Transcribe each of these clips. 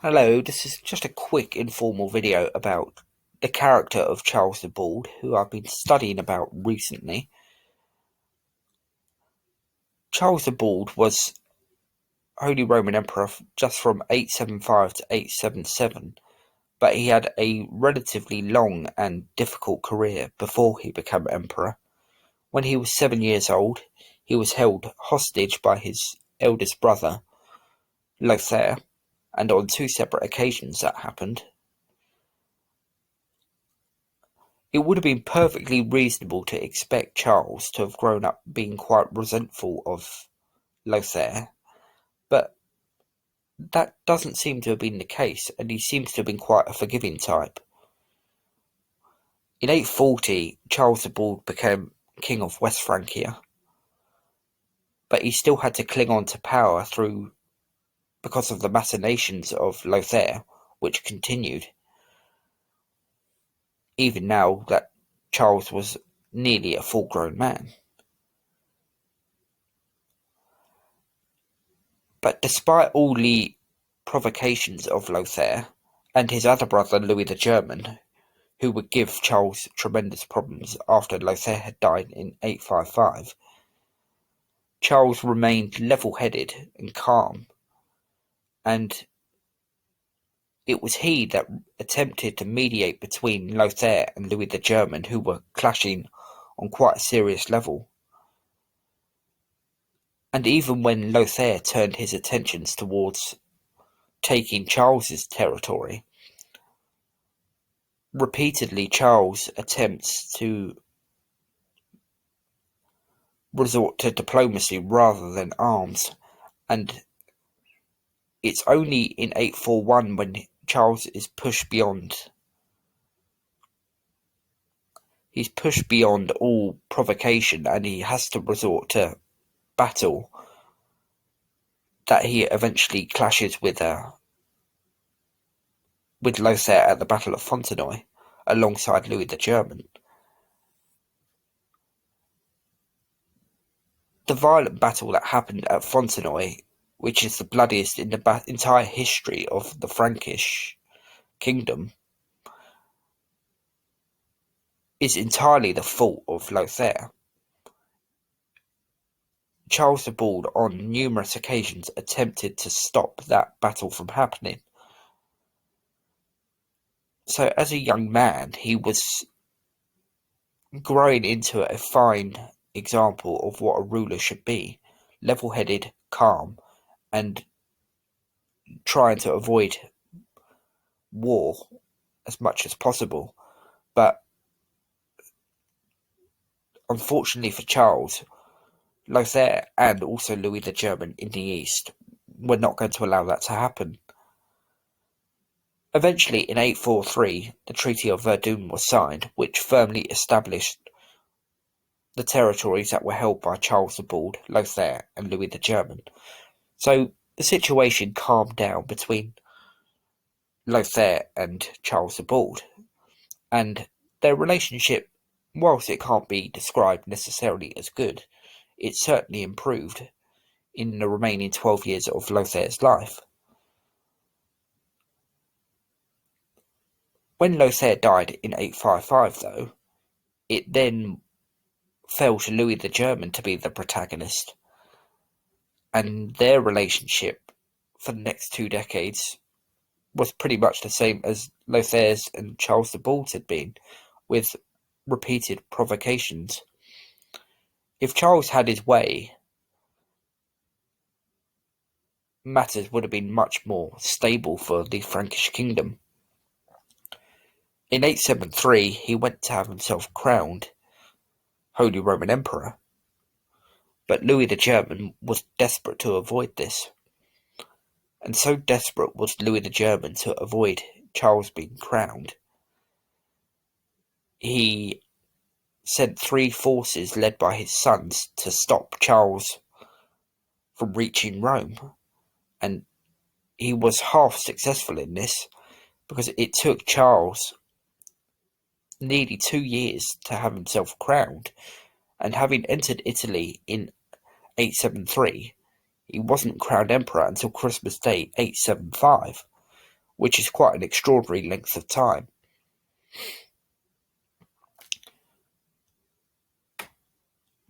Hello, this is just a quick informal video about the character of Charles the Bald, who I've been studying about recently. Charles the Bald was Holy Roman Emperor just from 875 to 877, but he had a relatively long and difficult career before he became emperor. When he was 7 years old, he was held hostage by his eldest brother, Lothair, and on two separate occasions that happened. It would have been perfectly reasonable to expect Charles to have grown up being quite resentful of Lothair, but that doesn't seem to have been the case, and he seems to have been quite a forgiving type. In 840, Charles the Bald became king of West Francia, but he still had to cling on to power because of the machinations of Lothair, which continued even now that Charles was nearly a full-grown man. But despite all the provocations of Lothair and his other brother Louis the German, who would give Charles tremendous problems after Lothair had died in 855, Charles remained level-headed and calm, and it was he that attempted to mediate between Lothair and Louis the German, who were clashing on quite a serious level. And even when Lothair turned his attentions towards taking Charles's territory, repeatedly Charles attempts to resort to diplomacy rather than arms, and it's only in 841 when Charles is pushed beyond all provocation and he has to resort to battle that he eventually clashes with Lothair at the Battle of Fontenoy alongside Louis the German. The violent battle that happened at Fontenoy, which is the bloodiest in the entire history of the Frankish kingdom, is entirely the fault of Lothair. Charles the Bald on numerous occasions attempted to stop that battle from happening. So as a young man, he was growing into a fine example of what a ruler should be: level-headed, calm, and trying to avoid war as much as possible. But unfortunately for Charles, Lothair and also Louis the German in the east were not going to allow that to happen. Eventually, in 843, the Treaty of Verdun was signed, which firmly established the territories that were held by Charles the Bald, Lothair, and Louis the German. So the situation calmed down between Lothair and Charles the Bald, and their relationship, whilst it can't be described necessarily as good, it certainly improved in the remaining 12 years of Lothair's life. When Lothair died in 855, though, it then fell to Louis the German to be the protagonist, and their relationship for the next 2 decades was pretty much the same as Lothair's and Charles the Bald's had been, with repeated provocations. If Charles had his way, matters would have been much more stable for the Frankish kingdom. In 873, he went to have himself crowned Holy Roman Emperor, but Louis the German was desperate to avoid this, and so desperate was Louis the German to avoid Charles being crowned, he sent 3 forces led by his sons to stop Charles from reaching Rome, and he was half successful in this because it took Charles nearly 2 years to have himself crowned, and having entered Italy in 873, he wasn't crowned emperor until Christmas Day 875. which is quite an extraordinary length of time.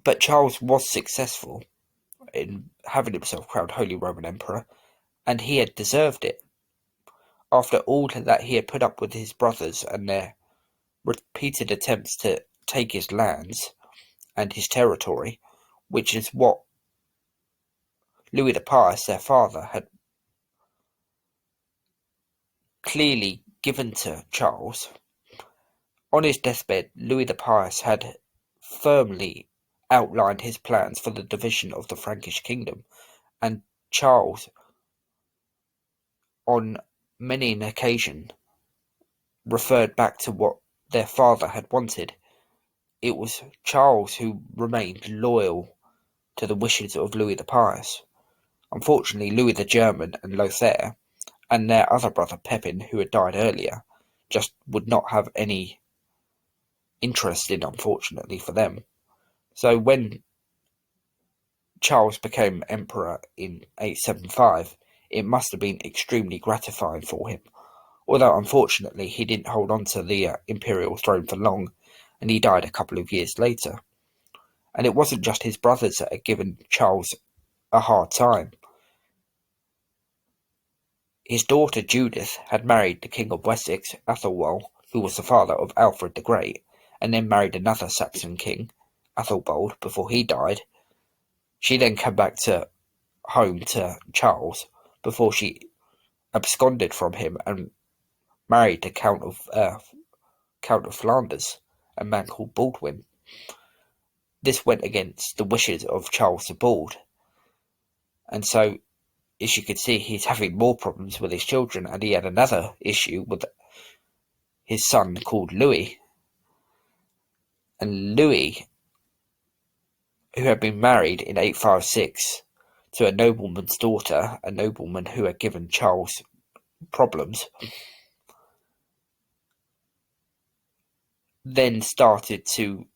But Charles was successful in having himself crowned Holy Roman Emperor, and he had deserved it. After all that he had put up with his brothers and their repeated attempts to take his lands and his territory, which is what Louis the Pious, their father, had clearly given to Charles. On his deathbed, Louis the Pious had firmly outlined his plans for the division of the Frankish kingdom, and Charles, on many an occasion, referred back to what their father had wanted. It was Charles who remained loyal to the wishes of Louis the Pious. Unfortunately, Louis the German and Lothair, and their other brother Pepin, who had died earlier, just would not have any interest in, unfortunately for them. So when Charles became emperor in 875, it must have been extremely gratifying for him, although unfortunately he didn't hold on to the imperial throne for long, and he died a couple of years later. And it wasn't just his brothers that had given Charles a hard time. His daughter Judith had married the King of Wessex, Athelwold, who was the father of Alfred the Great, and then married another Saxon king, Athelbald, before he died. She then came back home to Charles before she absconded from him and married the Count of Flanders, a man called Baldwin. This went against the wishes of Charles the Bald, and so, as you can see, he's having more problems with his children, and he had another issue with his son called Louis. And Louis, who had been married in 856 to a nobleman's daughter, a nobleman who had given Charles problems, then started to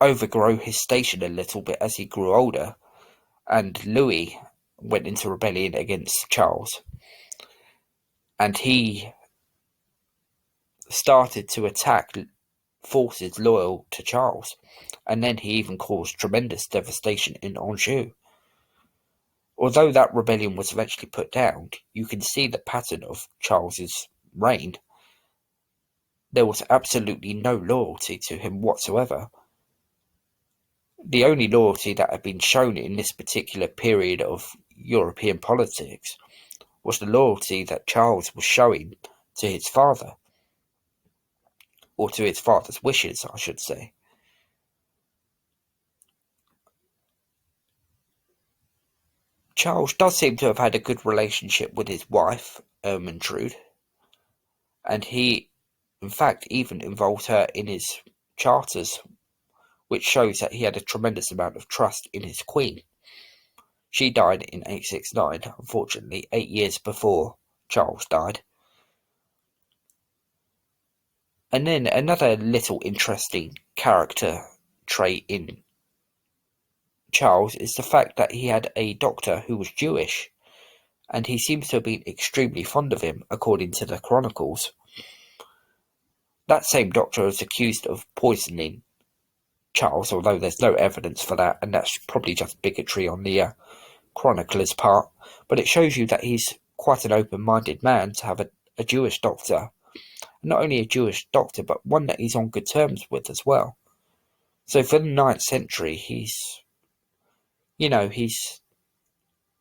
overgrow his station a little bit as he grew older, and Louis went into rebellion against Charles, and he started to attack forces loyal to Charles, and then he even caused tremendous devastation in Anjou. Although that rebellion was eventually put down, you can see the pattern of Charles's reign. There was absolutely no loyalty to him whatsoever. The only loyalty that had been shown in this particular period of European politics was the loyalty that Charles was showing to his father, or to his father's wishes, I should say. Charles does seem to have had a good relationship with his wife, Ermentrude, and he, in fact, even involved her in his charters, which shows that he had a tremendous amount of trust in his queen. She died in 869, unfortunately, 8 years before Charles died. And then another little interesting character trait in Charles is the fact that he had a doctor who was Jewish, and he seems to have been extremely fond of him, according to the chronicles. That same doctor was accused of poisoning Charles, although there's no evidence for that, and that's probably just bigotry on the chronicler's part, but it shows you that he's quite an open-minded man to have a Jewish doctor. Not only a Jewish doctor, but one that he's on good terms with as well. So for the 9th century, he's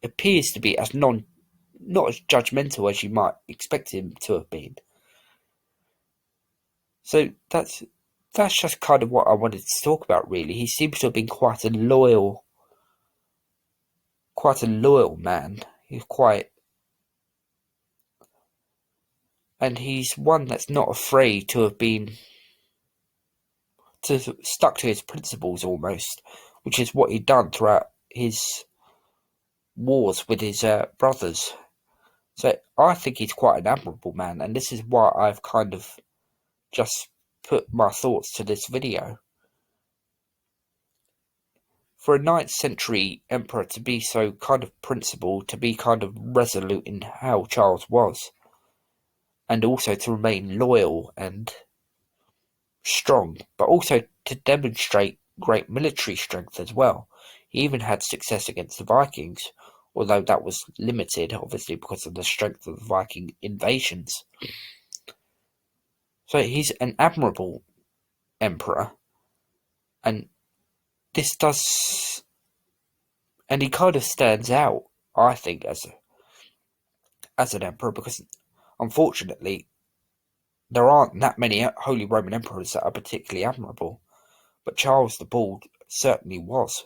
appears to be not as judgmental as you might expect him to have been. So that's just kind of what I wanted to talk about, really. He seems to have been quite a loyal man. And he's one that's not afraid to have been stuck to his principles almost, which is what he'd done throughout his wars with his brothers. So I think he's quite an admirable man, and this is why I've kind of just put my thoughts to this video. for a 9th century emperor to be so kind of principled, to be kind of resolute in how Charles was, and also to remain loyal and strong, but also to demonstrate great military strength as well. He even had success against the Vikings, although that was limited, obviously, because of the strength of the Viking invasions. So he's an admirable emperor, and this does, and he kind of stands out, I think, as an emperor, because unfortunately there aren't that many Holy Roman emperors that are particularly admirable, but Charles the Bald certainly was.